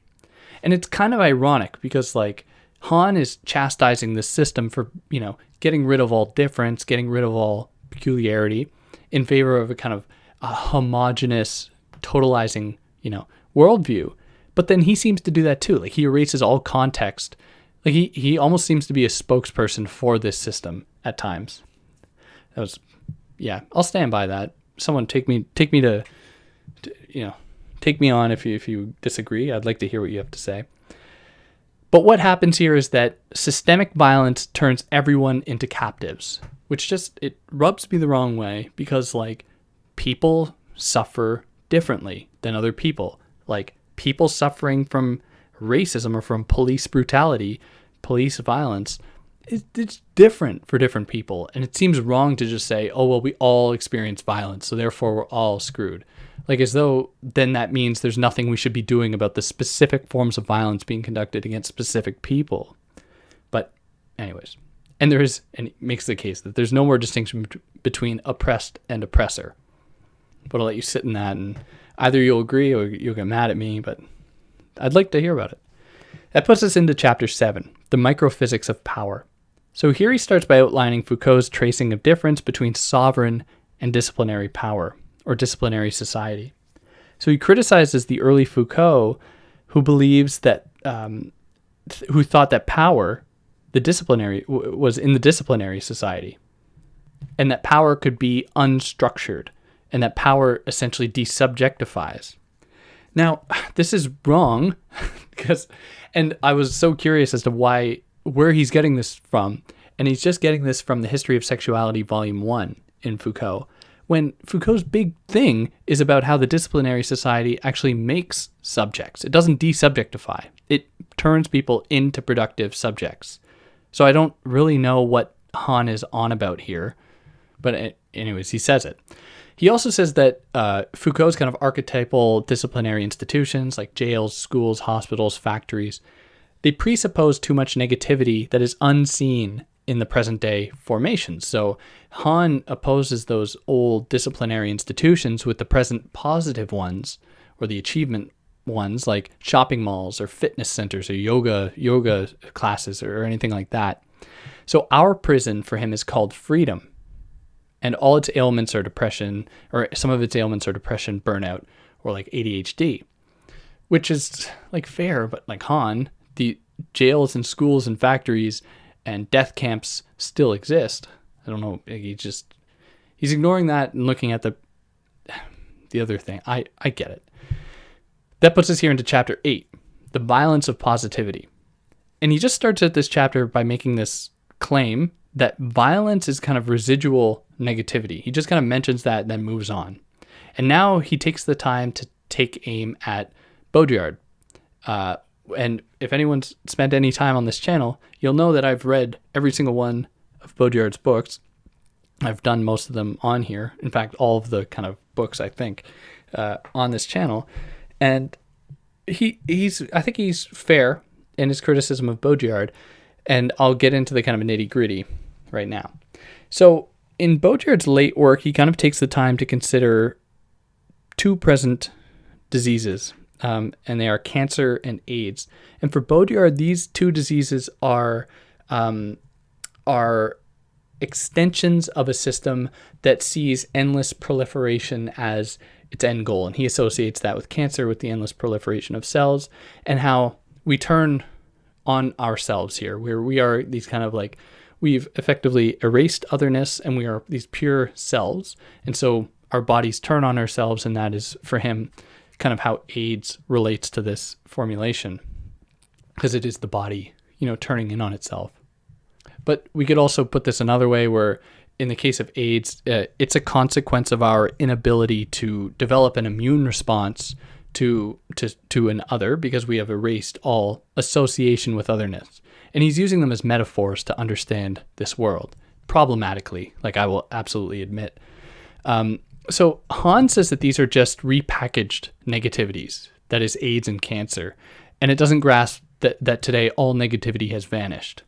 And it's kind of ironic because like Han is chastising the system for, getting rid of all difference, getting rid of all peculiarity in favor of a kind of a homogeneous, totalizing, worldview. But then he seems to do that too. Like he erases all context. Like he almost seems to be a spokesperson for this system at times. I'll stand by that. someone take me to take me on if you disagree. I'd like to hear what you have to say. But what happens here is that systemic violence turns everyone into captives, which it rubs me the wrong way, because like people suffer differently than other people. Like people suffering from racism or from police brutality, police violence, it's different for different people. And it seems wrong to just say, oh, well, we all experience violence, so therefore we're all screwed. Like as though then that means there's nothing we should be doing about the specific forms of violence being conducted against specific people. But anyways, and it makes the case that there's no more distinction between oppressed and oppressor. But I'll let you sit in that, and either you'll agree or you'll get mad at me, but I'd like to hear about it. That puts us into chapter 7, the microphysics of power. So here he starts by outlining Foucault's tracing of difference between sovereign and disciplinary power, or disciplinary society. So he criticizes the early Foucault, who believes that, who thought that power, the disciplinary, was in the disciplinary society, and that power could be unstructured, and that power essentially desubjectifies. Now, this is wrong, and I was so curious as to where he's getting this from, and he's just getting this from the History of Sexuality, Volume 1 in Foucault, when Foucault's big thing is about how the disciplinary society actually makes subjects. It doesn't desubjectify. It turns people into productive subjects. So I don't really know what Han is on about here, but anyways, he says it. He also says that Foucault's kind of archetypal disciplinary institutions like jails, schools, hospitals, factories, they presuppose too much negativity that is unseen in the present day formations. So Han opposes those old disciplinary institutions with the present positive ones, or the achievement ones, like shopping malls or fitness centers or yoga classes or anything like that. So our prison for him is called freedom. And all its ailments are depression, or some of its ailments are depression, burnout, or like ADHD, which is like fair, but like Han, the jails and schools and factories and death camps still exist. I don't know. He's ignoring that and looking at the other thing. I get it. That puts us here into chapter 8, the violence of positivity. And he just starts at this chapter by making this claim that violence is kind of residual negativity. He just kind of mentions that and then moves on. And now he takes the time to take aim at Baudrillard. And if anyone's spent any time on this channel, you'll know that I've read every single one of Baudrillard's books. I've done most of them on here. In fact, all of the kind of books, I think, on this channel. And I think he's fair in his criticism of Baudrillard. And I'll get into the kind of nitty gritty right now. So in Baudrillard's late work, he kind of takes the time to consider two present diseases, and they are cancer and AIDS. And for Baudrillard, these two diseases are extensions of a system that sees endless proliferation as its end goal. And he associates that with cancer, with the endless proliferation of cells, and how we turn on ourselves here, where we are these kind of like, we've effectively erased otherness and we are these pure selves. And so our bodies turn on ourselves, and that is for him kind of how AIDS relates to this formulation, because it is the body, turning in on itself. But we could also put this another way, where in the case of AIDS, it's a consequence of our inability to develop an immune response to an other, because we have erased all association with otherness. And he's using them as metaphors to understand this world problematically, like I will absolutely admit. So Han says that these are just repackaged negativities, that is AIDS and cancer, and it doesn't grasp that today all negativity has vanished.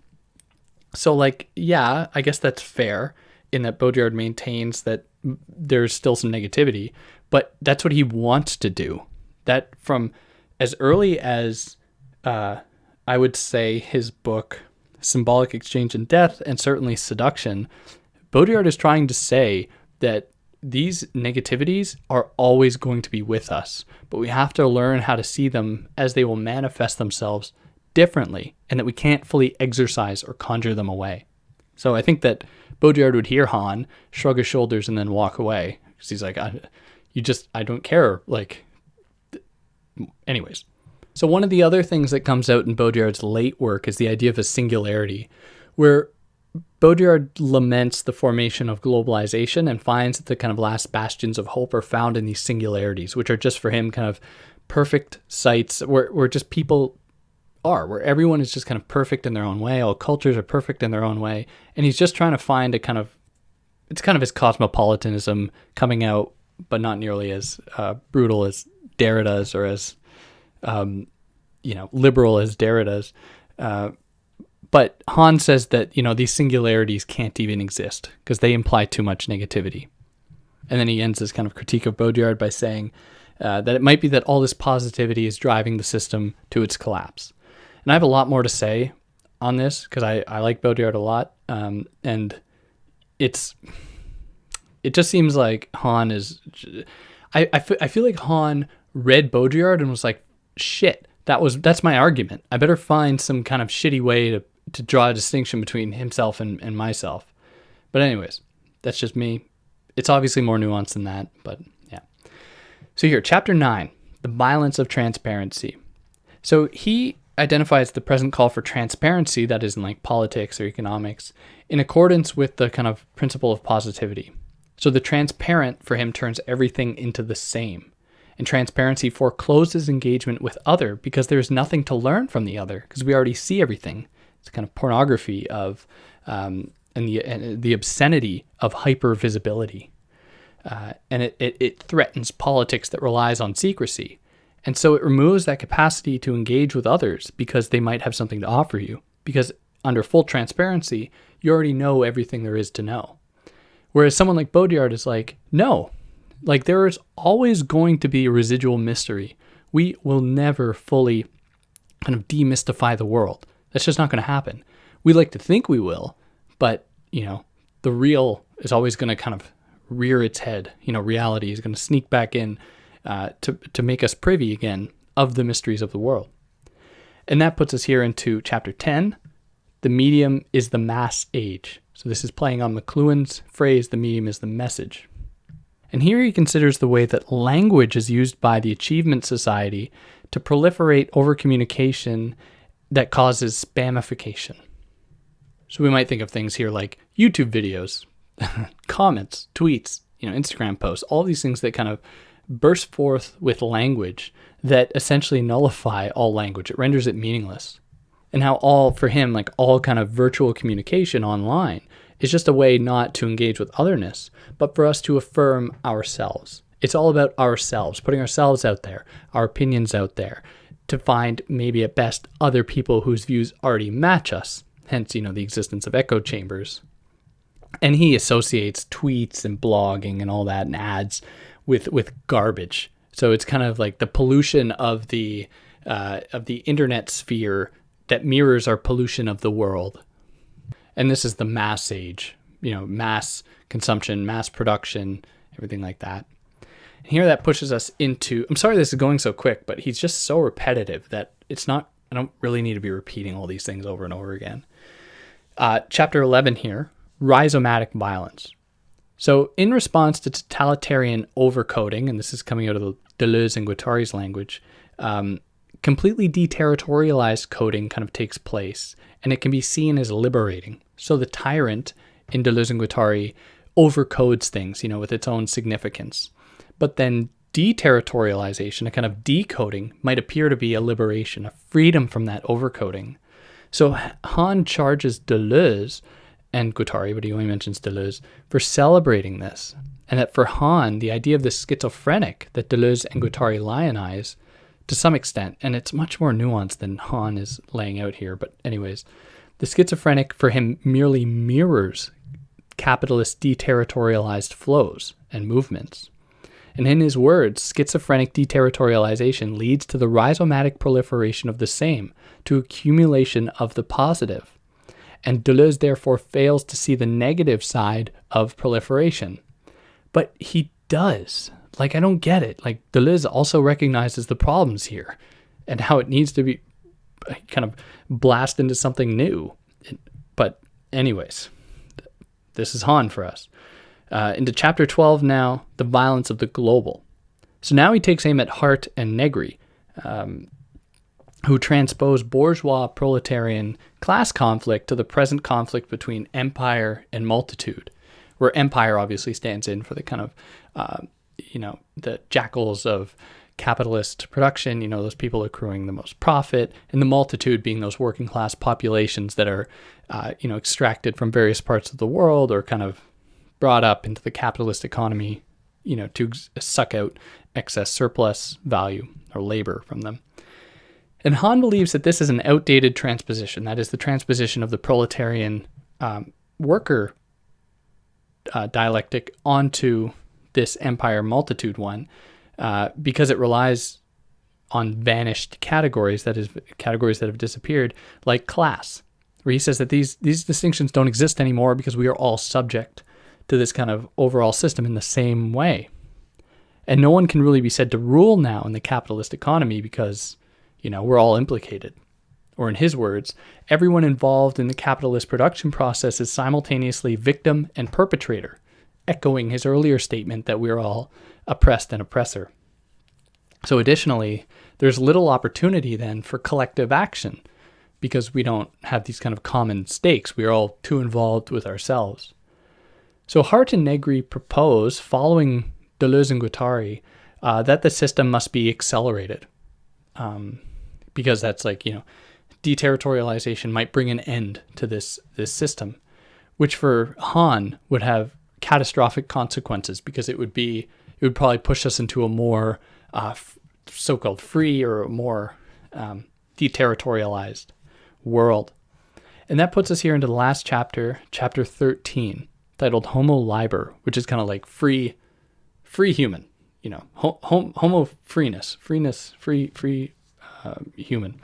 So yeah, I guess that's fair in that Baudrillard maintains that there's still some negativity, but that's what he wants to do. That from as early as, I would say, his book, Symbolic Exchange and Death, and certainly Seduction, Baudrillard is trying to say that these negativities are always going to be with us, but we have to learn how to see them as they will manifest themselves differently, and that we can't fully exorcise or conjure them away. So I think that Baudrillard would hear Han, shrug his shoulders, and then walk away, because he's like, I don't care. Like, anyways. So one of the other things that comes out in Baudrillard's late work is the idea of a singularity, where Baudrillard laments the formation of globalization and finds that the kind of last bastions of hope are found in these singularities, which are just for him kind of perfect sites where just people are, where everyone is just kind of perfect in their own way. All cultures are perfect in their own way. And he's just trying to find it's kind of his cosmopolitanism coming out, but not nearly as brutal as Derrida's or as, liberal as Derrida's. But Han says that, these singularities can't even exist because they imply too much negativity. And then he ends this kind of critique of Baudrillard by saying that it might be that all this positivity is driving the system to its collapse. And I have a lot more to say on this because I like Baudrillard a lot. And it just seems like Han is... I feel like Han read Baudrillard and was like, shit, that's my argument. I better find some kind of shitty way to draw a distinction between himself and myself. But anyways, that's just me. It's obviously more nuanced than that, but yeah. So here, chapter 9, the violence of transparency. So he identifies the present call for transparency, that is in like politics or economics, in accordance with the kind of principle of positivity. So the transparent for him turns everything into the same. And transparency forecloses engagement with other because there's nothing to learn from the other because we already see everything. It's kind of pornography of and the obscenity of hyper-visibility. And it threatens politics that relies on secrecy. And so it removes that capacity to engage with others because they might have something to offer you. Because under full transparency, you already know everything there is to know. Whereas someone like Baudrillard is like, no, like there is always going to be a residual mystery. We will never fully kind of demystify the world. That's just not going to happen. We like to think we will, but, the real is always going to kind of rear its head. Reality is going to sneak back in to make us privy again of the mysteries of the world. And that puts us here into chapter 10. The medium is the mass age. So this is playing on McLuhan's phrase, the medium is the message. And here he considers the way that language is used by the achievement society to proliferate over-communication that causes spamification. So we might think of things here like YouTube videos, comments, tweets, Instagram posts, all these things that kind of burst forth with language that essentially nullify all language. It renders it meaningless. And how all kind of virtual communication online is just a way not to engage with otherness, but for us to affirm ourselves. It's all about ourselves, putting ourselves out there, our opinions out there, to find maybe at best other people whose views already match us, hence, the existence of echo chambers. And he associates tweets and blogging and all that and ads with garbage. So it's kind of like the pollution of the internet sphere that mirrors our pollution of the world. And this is the mass age, mass consumption, mass production, everything like that. And here that pushes us into, I'm sorry this is going so quick, but he's just so repetitive that I don't really need to be repeating all these things over and over again. Chapter 11 here, rhizomatic violence. So in response to totalitarian overcoding, and this is coming out of the Deleuze and Guattari's language, completely deterritorialized coding kind of takes place, and it can be seen as liberating. So the tyrant in Deleuze and Guattari overcodes things, with its own significance. But then deterritorialization, a kind of decoding, might appear to be a liberation, a freedom from that overcoding. So Han charges Deleuze and Guattari, but he only mentions Deleuze, for celebrating this. And that for Han, the idea of the schizophrenic that Deleuze and Guattari lionize to some extent, and it's much more nuanced than Han is laying out here, but anyways, the schizophrenic for him merely mirrors capitalist deterritorialized flows and movements. And in his words, schizophrenic deterritorialization leads to the rhizomatic proliferation of the same, to accumulation of the positive. And Deleuze therefore fails to see the negative side of proliferation. But he does. I don't get it. Deleuze also recognizes the problems here and how it needs to be kind of blast into something new. But anyways, this is Han for us. Into chapter 12 now, the violence of the global. So now he takes aim at Hart and Negri, who transpose bourgeois proletarian class conflict to the present conflict between empire and multitude, where empire obviously stands in for the kind of, the jackals of capitalist production, those people accruing the most profit, and the multitude being those working class populations that are, extracted from various parts of the world or kind of brought up into the capitalist economy, to suck out excess surplus value or labor from them. And Han believes that this is an outdated transposition. That is the transposition of the proletarian worker dialectic onto this empire multitude one, because it relies on vanished categories, that is, categories that have disappeared, like class, where he says that these distinctions don't exist anymore because we are all subject to this kind of overall system in the same way. And no one can really be said to rule now in the capitalist economy because, we're all implicated. Or in his words, everyone involved in the capitalist production process is simultaneously victim and perpetrator, echoing his earlier statement that we're all oppressed and oppressor. So additionally, there's little opportunity then for collective action because we don't have these kind of common stakes. We are all too involved with ourselves. So Hart and Negri propose, following Deleuze and Guattari, that the system must be accelerated, because that's deterritorialization might bring an end to this system, which for Han would have catastrophic consequences because it would probably push us into a more so-called free or a more deterritorialized world. And that puts us here into the last chapter, chapter 13, titled Homo Liber, which is kind of like free human, homo freeness, free human.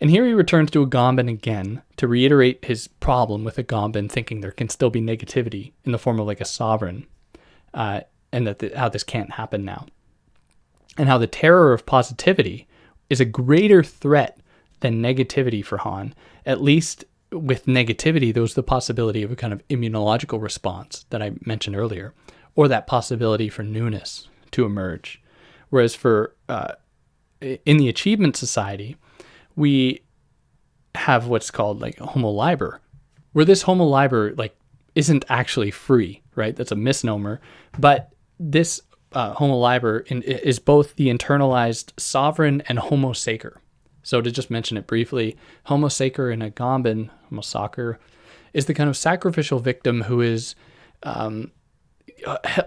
And here he returns to Agamben again to reiterate his problem with Agamben thinking there can still be negativity in the form of like a sovereign, and that how this can't happen now. And how the terror of positivity is a greater threat than negativity for Han. At least with negativity, there's the possibility of a kind of immunological response that I mentioned earlier, or that possibility for newness to emerge. Whereas for in the achievement society, we have what's called like homo liber, where this homo liber isn't actually free, right? That's a misnomer. But this homo liber is both the internalized sovereign and homo sacer. So to just mention it briefly, homo sacer in Agamben, homo sacer, is the kind of sacrificial victim who is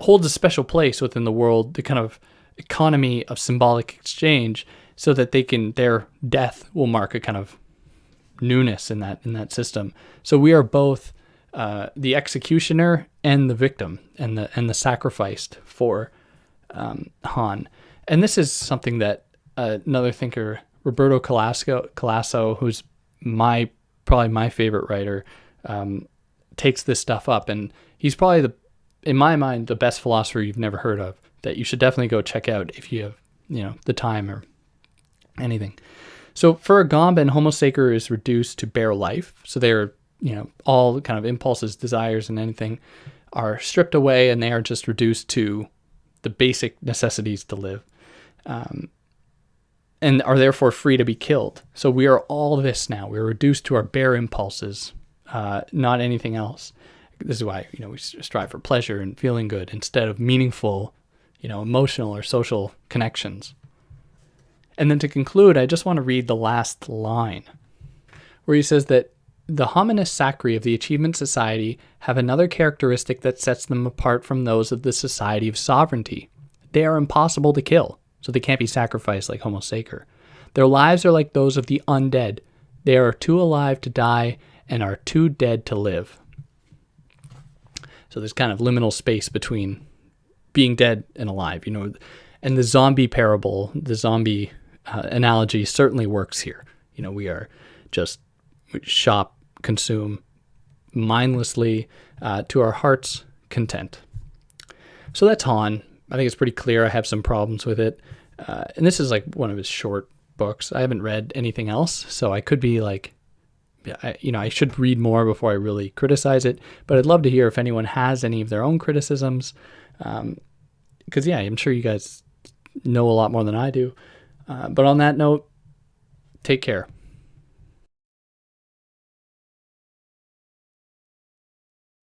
holds a special place within the world, the kind of economy of symbolic exchange, so that their death will mark a kind of newness in that system. So we are both the executioner and the victim and the sacrificed for Han. And this is something that another thinker, Roberto Colasso, who's probably my favorite writer, takes this stuff up, and he's probably in my mind the best philosopher you've never heard of, that you should definitely go check out if you have the time or anything. So for Agamben, homo sacer is reduced to bare life. So they're all kind of impulses, desires, and anything are stripped away, and they are just reduced to the basic necessities to live, and are therefore free to be killed. So we are all this now. We're reduced to our bare impulses, not anything else. This is why we strive for pleasure and feeling good instead of meaningful, emotional or social connections. And then to conclude, I just want to read the last line, where he says that the hominis sacri of the achievement society have another characteristic that sets them apart from those of the society of sovereignty. They are impossible to kill, so they can't be sacrificed like homo sacer. Their lives are like those of the undead. They are too alive to die and are too dead to live. So there's kind of liminal space between being dead and alive, and the zombie parable, the zombie analogy certainly works here. We are just shop, consume mindlessly to our heart's content. So that's Han. I think it's pretty clear. I have some problems with it. And this is like one of his short books. I haven't read anything else, so I could be I should read more before I really criticize it, but I'd love to hear if anyone has any of their own criticisms. Because I'm sure you guys know a lot more than I do. But on that note, take care.